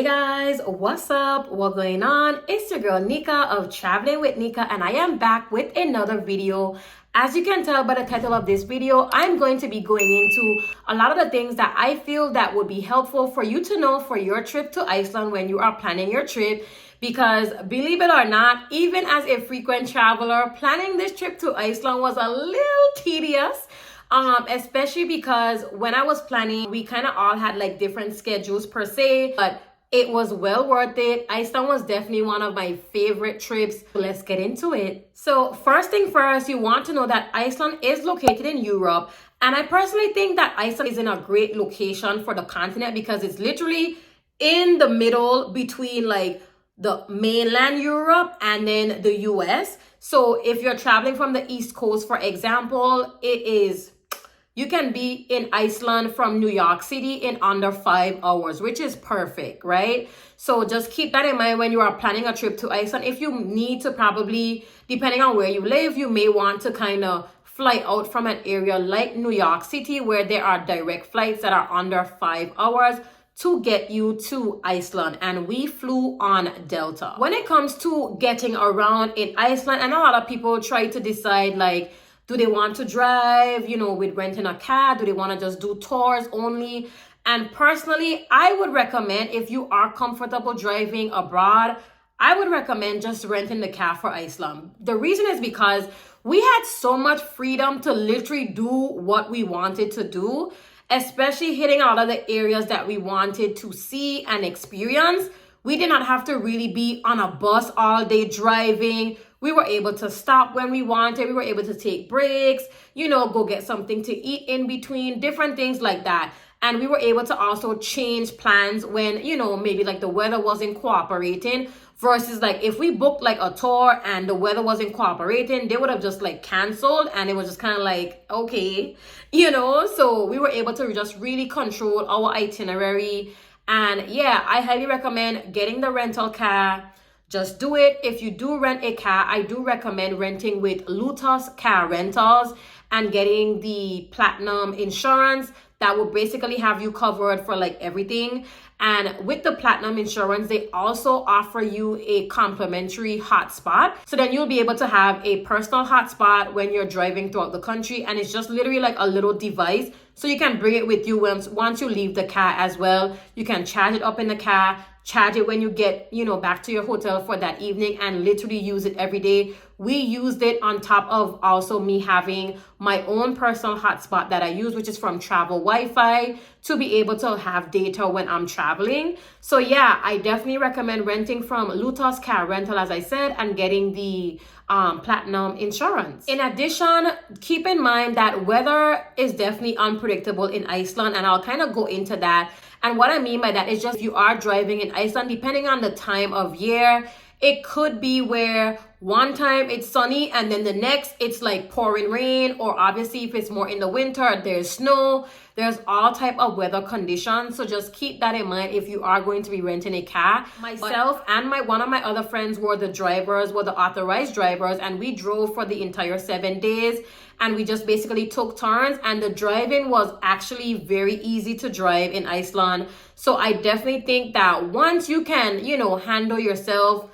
Guys, what's up? What's going on? It's your girl Nika of Traveling with Nika, and I am back with another video. As you can tell by the title of this video, I'm going to be going into a lot of the things that I feel that would be helpful for you to know for your trip to Iceland when you are planning your trip. Because believe it or not, even as a frequent traveler, planning this trip to Iceland was a little tedious. Especially because when I was planning, we kind of all had like different schedules per se, but it was well worth it. Iceland was definitely one of my favorite trips. Let's get into it. So first thing first, you want to know that Iceland is located in Europe. And I personally think that Iceland is in a great location for the continent because it's literally in the middle between like the mainland Europe and then the US. So if you're traveling from the East Coast, for example, you can be in Iceland from New York City in under 5 hours, which is perfect, right? So just keep that in mind when you are planning a trip to Iceland. If you need to probably, depending on where you live, you may want to kind of fly out from an area like New York City where there are direct flights that are under 5 hours to get you to Iceland, and we flew on Delta. When it comes to getting around in Iceland, and a lot of people try to decide like, do they want to drive, with renting a car? Do they want to just do tours only? And personally, I would recommend, if you are comfortable driving abroad, I would recommend just renting the car for Iceland. The reason is because we had so much freedom to literally do what we wanted to do, especially hitting a lot of the areas that we wanted to see and experience. We did not have to really be on a bus all day driving. We were able to stop when we wanted. We were able to take breaks, go get something to eat in between, different things like that. And we were able to also change plans when, maybe like the weather wasn't cooperating, versus like if we booked like a tour and the weather wasn't cooperating, they would have just like canceled, and it was just kind of like, okay, so we were able to just really control our itinerary. And yeah, I highly recommend getting the rental car. Just do it. If you do rent a car, I do recommend renting with Lutus Car Rentals and getting the platinum insurance that will basically have you covered for like everything. And with the platinum insurance, they also offer you a complimentary hotspot. So then you'll be able to have a personal hotspot when you're driving throughout the country. And it's just literally like a little device. So you can bring it with you once you leave the car as well. You can charge it up in the car, charge it when you get, back to your hotel for that evening, and literally use it every day. We used it on top of also me having my own personal hotspot that I use, which is from Travel Wi-Fi, to be able to have data when I'm traveling. So yeah, I definitely recommend renting from Lutus Car Rental, as I said, and getting the platinum insurance. In addition, keep in mind that weather is definitely unpredictable in Iceland, and I'll kind of go into that. And what I mean by that is just if you are driving in Iceland, depending on the time of year, it could be where one time it's sunny and then the next it's like pouring rain, or obviously if it's more in the winter, there's snow. There's all type of weather conditions. So just keep that in mind if you are going to be renting a car. Myself and one of my other friends were the authorized drivers, and we drove for the entire 7 days. And we just basically took turns, and the driving was actually very easy to drive in Iceland. So I definitely think that once you can, handle yourself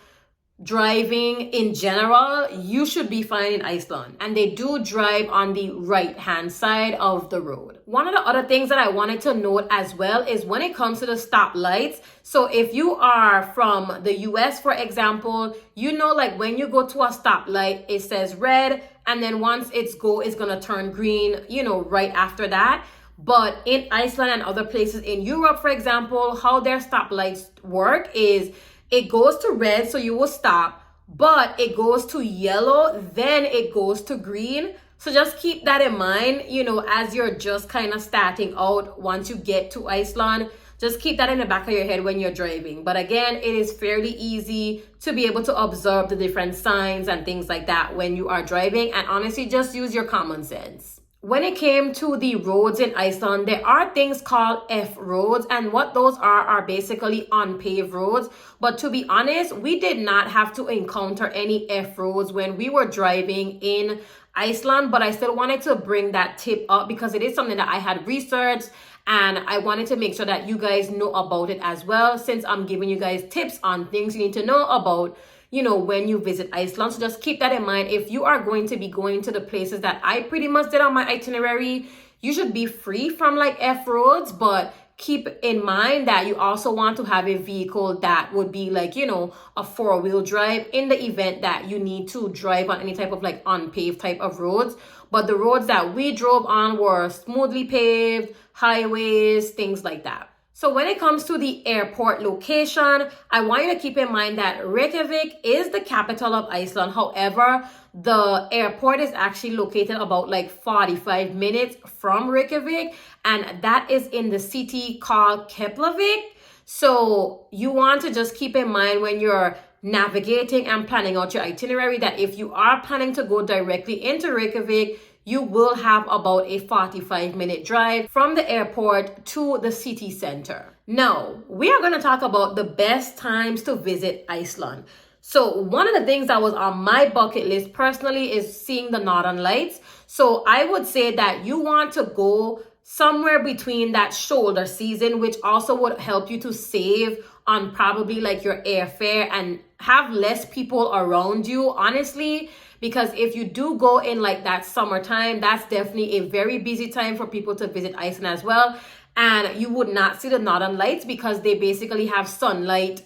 driving in general, you should be fine in Iceland. And they do drive on the right hand side of the road. One of the other things that I wanted to note as well is when it comes to the stoplights. So if you are from the US, for example, like when you go to a stoplight, it says red, and then once it's gonna turn green, right after that. But in Iceland and other places in Europe, for example, how their stoplights work is it goes to red, so you will stop, but it goes to yellow, then it goes to green. So just keep that in mind, as you're just kind of starting out once you get to Iceland. Just keep that in the back of your head when you're driving. But again, it is fairly easy to be able to observe the different signs and things like that when you are driving. And honestly, just use your common sense. When it came to the roads in Iceland, there are things called F roads, and what those are basically unpaved roads. But to be honest, we did not have to encounter any F roads when we were driving in Iceland, but I still wanted to bring that tip up because it is something that I had researched and I wanted to make sure that you guys know about it as well, since I'm giving you guys tips on things you need to know about, you know, when you visit Iceland. So just keep that in mind. If you are going to be going to the places that I pretty much did on my itinerary, you should be free from like F roads, but keep in mind that you also want to have a vehicle that would be like, you know, a 4-wheel drive in the event that you need to drive on any type of like unpaved type of roads. But the roads that we drove on were smoothly paved, highways, things like that. So when it comes to the airport location, I want you to keep in mind that Reykjavik is the capital of Iceland. However, the airport is actually located about like 45 minutes from Reykjavik, and that is in the city called Keflavik. So you want to just keep in mind when you're navigating and planning out your itinerary that if you are planning to go directly into Reykjavik, you will have about a 45-minute drive from the airport to the city center. Now, we are going to talk about the best times to visit Iceland. So one of the things that was on my bucket list personally is seeing the Northern Lights. So I would say that you want to go somewhere between that shoulder season, which also would help you to save on probably like your airfare and have less people around you, honestly. Because if you do go in like that summertime, that's definitely a very busy time for people to visit Iceland as well. And you would not see the Northern Lights because they basically have sunlight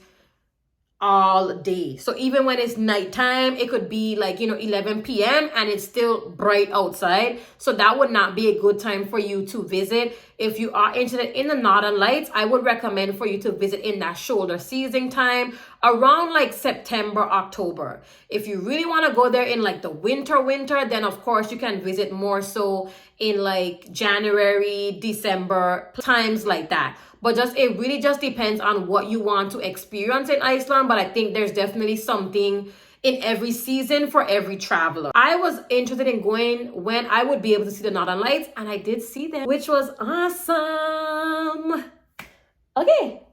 all day. So even when it's nighttime, it could be like, you know, 11 p.m. and it's still bright outside. So that would not be a good time for you to visit. If you are interested in the Northern Lights, I would recommend for you to visit in that shoulder season time around like September, October. If you really want to go there in like the winter, then of course you can visit more so in like January, December, times like that. But it really just depends on what you want to experience in Iceland. But I think there's definitely something in every season for every traveler. I was interested in going when I would be able to see the Northern Lights, and I did see them, which was awesome. Okay.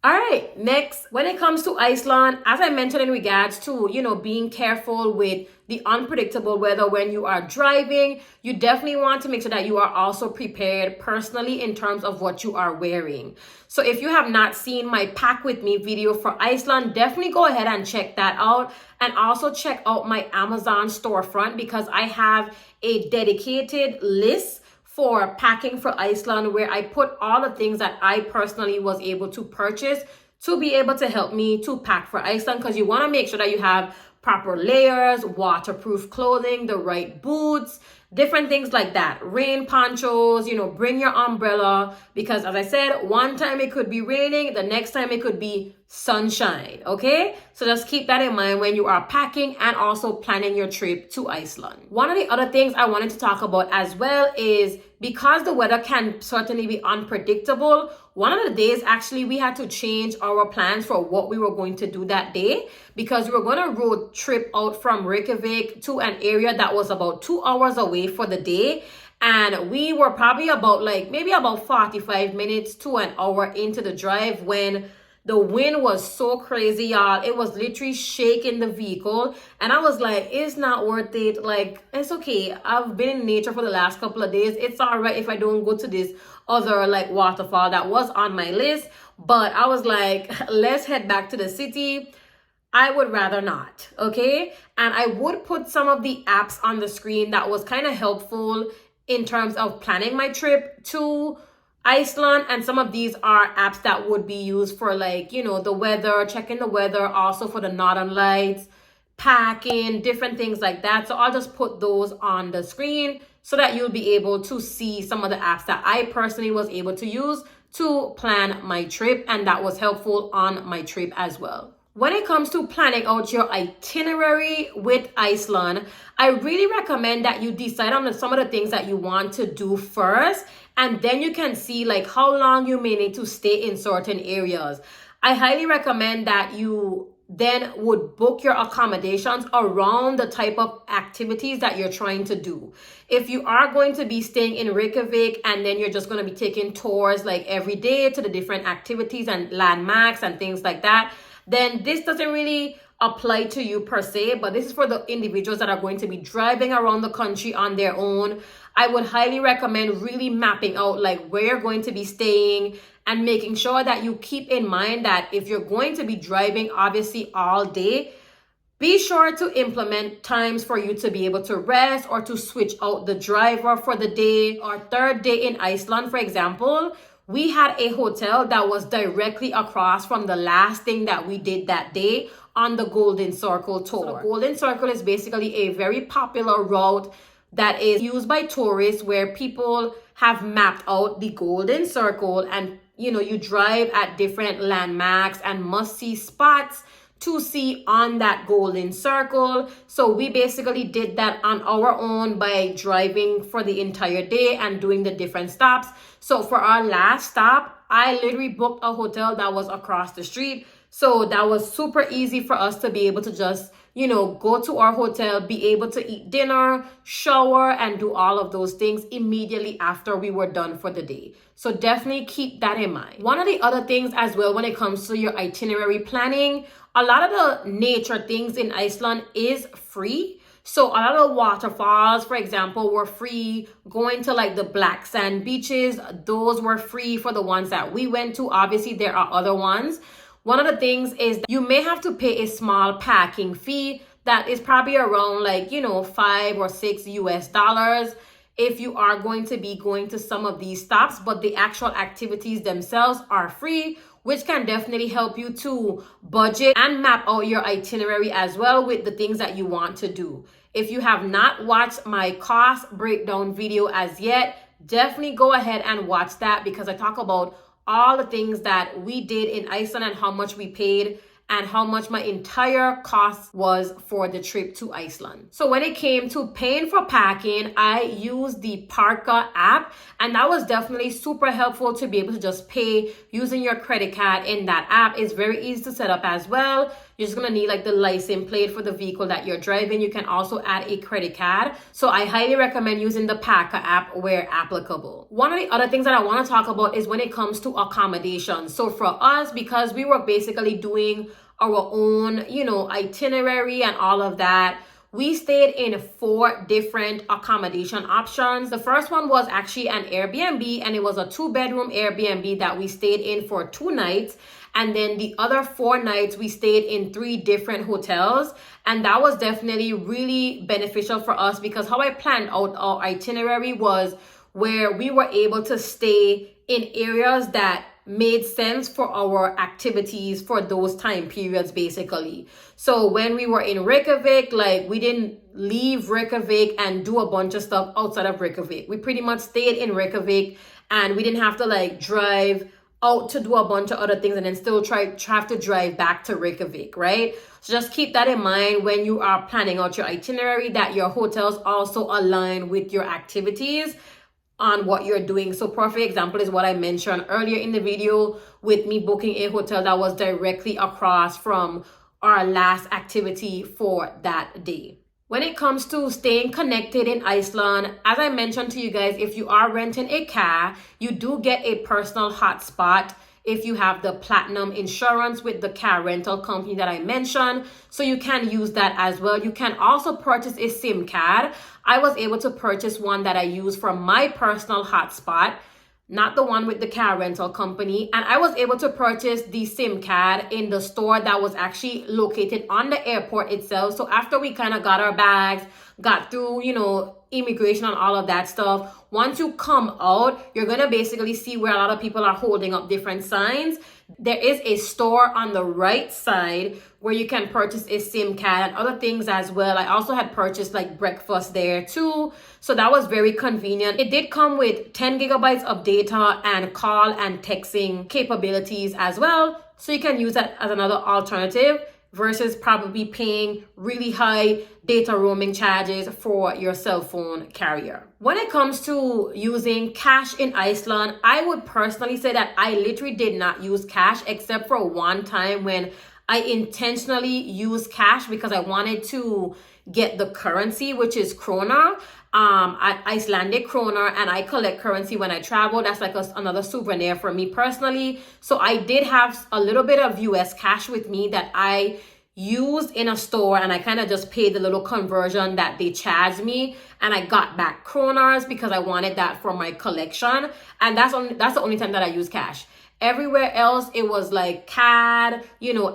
All right, next, when it comes to Iceland, as I mentioned in regards to, you know, being careful with the unpredictable weather when you are driving, you definitely want to make sure that you are also prepared personally in terms of what you are wearing. So if you have not seen my pack with me video for Iceland, definitely go ahead and check that out. And also check out my Amazon storefront because I have a dedicated list for packing for Iceland where I put all the things that I personally was able to purchase to be able to help me to pack for Iceland, because you want to make sure that you have proper layers, waterproof clothing, the right boots, different things like that. Rain ponchos, you know, bring your umbrella, because as I said, one time it could be raining, the next time it could be sunshine, okay? So just keep that in mind when you are packing and also planning your trip to Iceland. One of the other things I wanted to talk about as well is because the weather can certainly be unpredictable, one of the days actually we had to change our plans for what we were going to do that day, because we were going to road trip out from Reykjavik to an area that was about 2 hours away for the day. And we were probably about maybe about 45 minutes to an hour into the drive when the wind was so crazy, y'all. It was literally shaking the vehicle. And I was like, it's not worth it. Like, it's okay. I've been in nature for the last couple of days. It's all right if I don't go to this other like waterfall that was on my list. But I was like, let's head back to the city. I would rather not, okay? And I would put some of the apps on the screen that was kind of helpful in terms of planning my trip to Iceland. And some of these are apps that would be used for like, you know, the weather, checking the weather, also for the Northern Lights, packing, different things like that. So I'll just put those on the screen so that you'll be able to see some of the apps that I personally was able to use to plan my trip, and that was helpful on my trip as well. When it comes to planning out your itinerary with Iceland, I really recommend that you decide on some of the things that you want to do first, and then you can see like how long you may need to stay in certain areas. I highly recommend that you then would book your accommodations around the type of activities that you're trying to do. If you are going to be staying in Reykjavik and then you're just going to be taking tours like every day to the different activities and landmarks and things like that, then this doesn't really apply to you per se, but this is for the individuals that are going to be driving around the country on their own. I would highly recommend really mapping out like where you're going to be staying and making sure that you keep in mind that if you're going to be driving obviously all day, be sure to implement times for you to be able to rest or to switch out the driver for the day. Our third day in Iceland, for example, we had a hotel that was directly across from the last thing that we did that day on the Golden Circle tour. So the Golden Circle is basically a very popular route that is used by tourists where people have mapped out the Golden Circle and you drive at different landmarks and must-see spots to see on that Golden Circle. So we basically did that on our own by driving for the entire day and doing the different stops. So for our last stop, I literally booked a hotel that was across the street. So that was super easy for us to be able to just, go to our hotel, be able to eat dinner, shower, and do all of those things immediately after we were done for the day. So definitely keep that in mind. One of the other things as well when it comes to your itinerary planning, a lot of the nature things in Iceland is free. So a lot of waterfalls, for example, were free. Going to like the black sand beaches, those were free for the ones that we went to. Obviously, there are other ones. One of the things is that you may have to pay a small parking fee that is probably around like, $5 or $6 if you are going to be going to some of these stops, but the actual activities themselves are free, which can definitely help you to budget and map out your itinerary as well with the things that you want to do. If you have not watched my cost breakdown video as yet, definitely go ahead and watch that because I talk about all the things that we did in Iceland and how much we paid and how much my entire cost was for the trip to Iceland. So when it came to paying for parking, I used the Parka app, and that was definitely super helpful to be able to just pay using your credit card in that app. It's very easy to set up as well. You're just gonna need like the license plate for the vehicle that you're driving. You can also add a credit card. So I highly recommend using the Parka app where applicable. One of the other things that I wanna talk about is when it comes to accommodations. So for us, because we were basically doing our own, itinerary and all of that, we stayed in 4 different accommodation options. The first one was actually an Airbnb, and it was a 2-bedroom Airbnb that we stayed in for 2 nights. And then the other 4 nights, we stayed in 3 different hotels. And that was definitely really beneficial for us because how I planned out our itinerary was where we were able to stay in areas that made sense for our activities for those time periods basically. So when we were in Reykjavik, like we didn't leave Reykjavik and do a bunch of stuff outside of Reykjavik. We pretty much stayed in Reykjavik and we didn't have to like drive out to do a bunch of other things and then still have to drive back to Reykjavik, right? So just keep that in mind when you are planning out your itinerary, that your hotels also align with your activities on what you're doing. So perfect example is what I mentioned earlier in the video with me booking a hotel that was directly across from our last activity for that day. When it comes to staying connected in Iceland, as I mentioned to you guys, if you are renting a car, you do get a personal hotspot if you have the platinum insurance with the car rental company that I mentioned. So you can use that as well. You can also purchase a SIM card. I was able to purchase one that I use for my personal hotspot, not the one with the car rental company. And I was able to purchase the SIM card in the store that was actually located on the airport itself. So after we kind of got our bags, got through, immigration and all of that stuff, once you come out, you're going to basically see where a lot of people are holding up different signs. There is a store on the right side where you can purchase a SIM card and other things as well. I also had purchased like breakfast there too. So that was very convenient. It did come with 10 gigabytes of data and call and texting capabilities as well. So you can use that as another alternative versus probably paying really high data roaming charges for your cell phone carrier. When it comes to using cash in Iceland, I would personally say that I literally did not use cash except for one time when I intentionally used cash because I wanted to get the currency, which is krona, at Icelandic krona, and I collect currency when I travel. That's like another souvenir for me personally. So I did have a little bit of US cash with me that I used in a store, and I kind of just paid the little conversion that they charged me, and I got back kroners because I wanted that for my collection. And that's the only time that I use cash. Everywhere else, it was like CAD,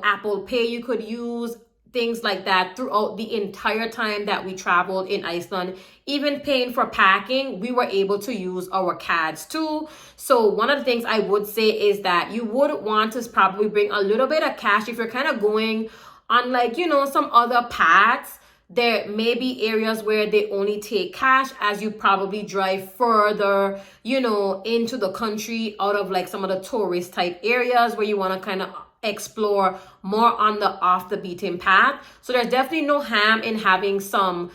Apple Pay you could use, things like that throughout the entire time that we traveled in Iceland. Even paying for packing, we were able to use our CADs too. So one of the things I would say is that you would want to probably bring a little bit of cash if you're kind of going on some other paths. There may be areas where they only take cash as you probably drive further, into the country out of like some of the tourist type areas where you want to kind of explore more on the off the beaten path. So there's definitely no harm in having some,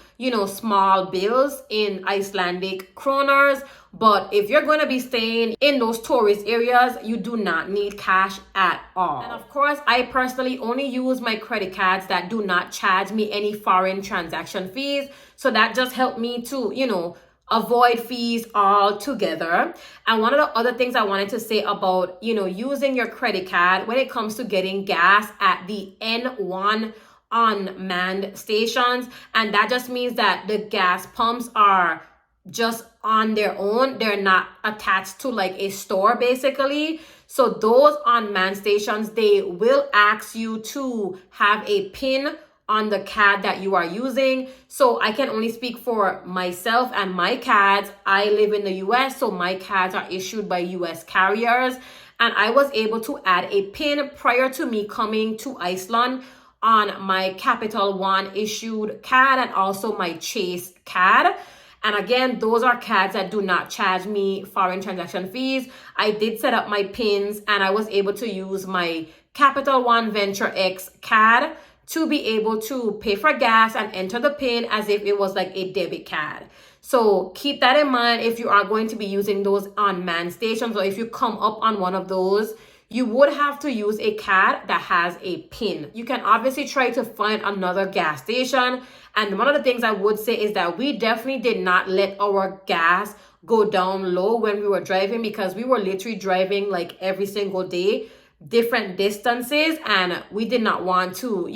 small bills in Icelandic kroners. But if you're going to be staying in those tourist areas, you do not need cash at all. And of course, I personally only use my credit cards that do not charge me any foreign transaction fees. So that just helped me to, avoid fees altogether. And one of the other things I wanted to say about, using your credit card when it comes to getting gas at the N1 unmanned stations. And that just means that the gas pumps are just on their own. They're not attached to like a store basically. So those unmanned stations, they will ask you to have a PIN on the CAD that you are using. So I can only speak for myself and my CADs. I live in the US, so my CADs are issued by US carriers. And I was able to add a PIN prior to me coming to Iceland on my Capital One issued CAD and also my Chase CAD. And again, those are CADs that do not charge me foreign transaction fees. I did set up my PINs and I was able to use my Capital One Venture X CAD to be able to pay for gas and enter the PIN as if it was like a debit card. So keep that in mind if you are going to be using those unmanned stations, or if you come up on one of those, you would have to use a card that has a PIN. You can obviously try to find another gas station. And one of the things I would say is that we definitely did not let our gas go down low when we were driving, because we were literally driving like every single day, different distances, and we did not want to,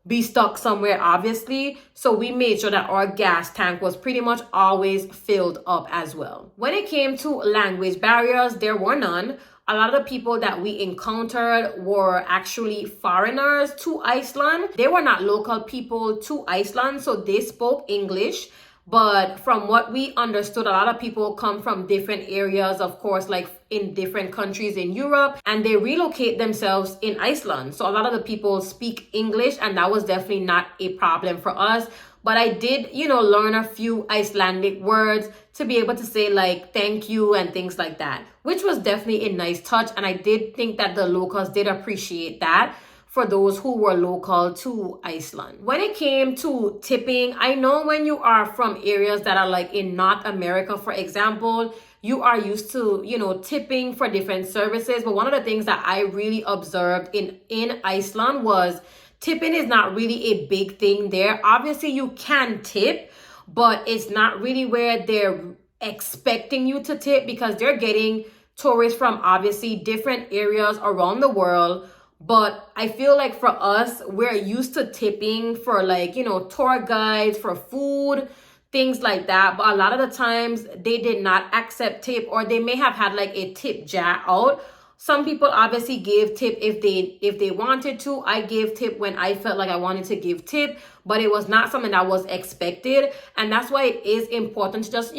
be stuck somewhere, obviously. So we made sure that our gas tank was pretty much always filled up as well. When it came to language barriers, there were none. A lot of the people that we encountered were actually foreigners to Iceland. They were not local people to Iceland, so they spoke English. But from what we understood, a lot of people come from different areas, of course, like in different countries in Europe, and they relocate themselves in Iceland. So a lot of the people speak English, and that was definitely not a problem for us. But I did, learn a few Icelandic words to be able to say like thank you and things like that, which was definitely a nice touch. And I did think that the locals did appreciate that for those who were local to Iceland. When it came to tipping, I know when you are from areas that are like in North America, for example, you are used to, tipping for different services. But one of the things that I really observed in Iceland was tipping is not really a big thing there. Obviously, you can tip, but it's not really where they're expecting you to tip, because they're getting tourists from obviously different areas around the world. But I feel like for us, we're used to tipping for like, tour guides, for food, things like that. But a lot of the times they did not accept tip, or they may have had like a tip jar out. Some people obviously gave tip if they wanted to. I gave tip when I felt like I wanted to give tip, but it was not something that was expected. And that's why it is important to just,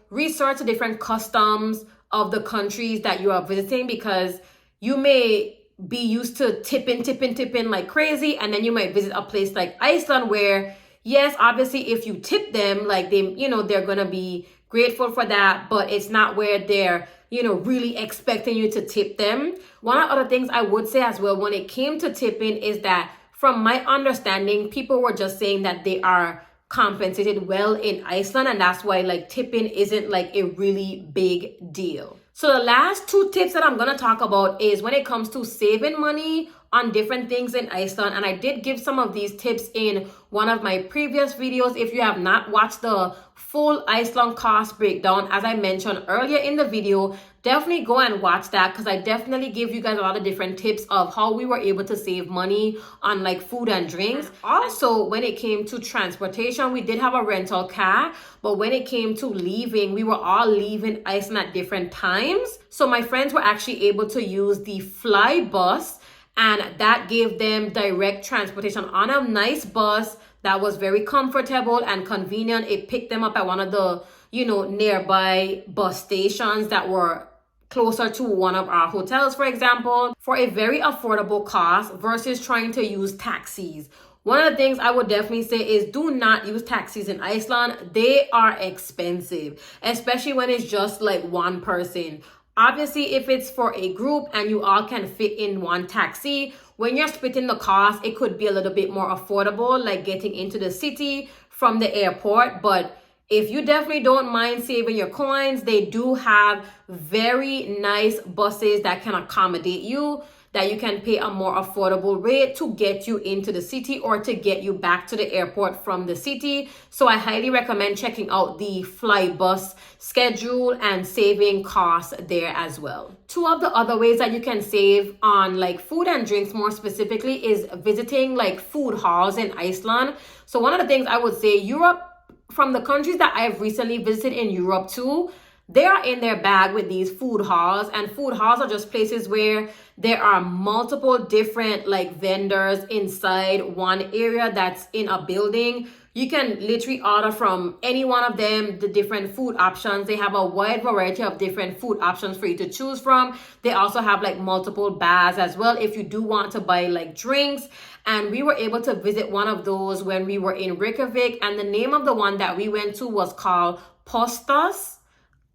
research the different customs of the countries that you are visiting, because you may be used to tipping like crazy, and then you might visit a place like Iceland where, yes, obviously if you tip them, like they're gonna be grateful for that, but it's not where they're really expecting you to tip them. One of the other things I would say as well when it came to tipping is that, from my understanding, people were just saying that they are compensated well in Iceland, and that's why like tipping isn't like a really big deal. So the last two tips that I'm going to talk about is when it comes to saving money on different things in Iceland. And I did give some of these tips in one of my previous videos. If you have not watched the full Iceland cost breakdown, as I mentioned earlier in the video, definitely go and watch that, because I definitely give you guys a lot of different tips of how we were able to save money on like food and drinks. Also, when it came to transportation, we did have a rental car, but when it came to leaving, we were all leaving Iceland at different times. So my friends were actually able to use the fly bus, and that gave them direct transportation on a nice bus that was very comfortable and convenient. It picked them up at one of the, nearby bus stations that were closer to one of our hotels, for example, for a very affordable cost versus trying to use taxis. One of the things I would definitely say is do not use taxis in Iceland. They are expensive, especially when it's just like one person. Obviously, if it's for a group and you all can fit in one taxi, when you're splitting the cost, it could be a little bit more affordable, like getting into the city from the airport. But if you definitely don't mind saving your coins, they do have very nice buses that can accommodate you, that you can pay a more affordable rate to get you into the city or to get you back to the airport from the city. So I highly recommend checking out the fly bus schedule and saving costs there as well. Two of the other ways that you can save on like food and drinks more specifically is visiting like food halls in Iceland. So one of the things I would say, Europe, from the countries that I've recently visited in Europe too, they are in their bag with these food halls, and food halls are just places where there are multiple different like vendors inside one area that's in a building. You can literally order from any one of them, the different food options. They have a wide variety of different food options for you to choose from. They also have like multiple bars as well if you do want to buy like drinks. And we were able to visit one of those when we were in Reykjavik, and the name of the one that we went to was called Postas.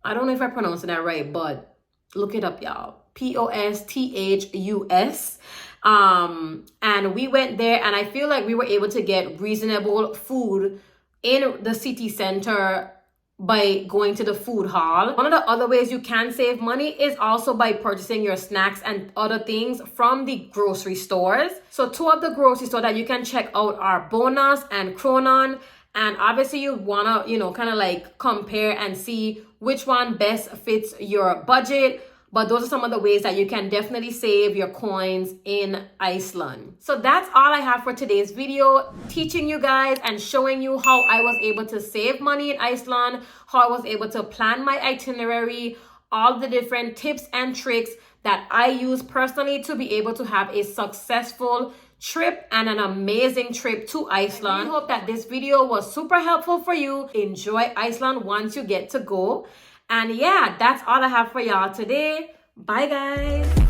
I don't know if I pronounced that right, but look it up, y'all. Posthus. And we went there, and I feel like we were able to get reasonable food in the city center by going to the food hall. One of the other ways you can save money is also by purchasing your snacks and other things from the grocery stores. So two of the grocery stores that you can check out are Bonus and Kronan. And obviously you want to, kind of like compare and see which one best fits your budget. But those are some of the ways that you can definitely save your coins in Iceland. So that's all I have for today's video, teaching you guys and showing you how I was able to save money in Iceland, how I was able to plan my itinerary, all the different tips and tricks that I use personally to be able to have a successful trip and an amazing trip to Iceland. I hope that this video was super helpful for you. Enjoy Iceland once you get to go. And yeah, that's all I have for y'all today. Bye guys.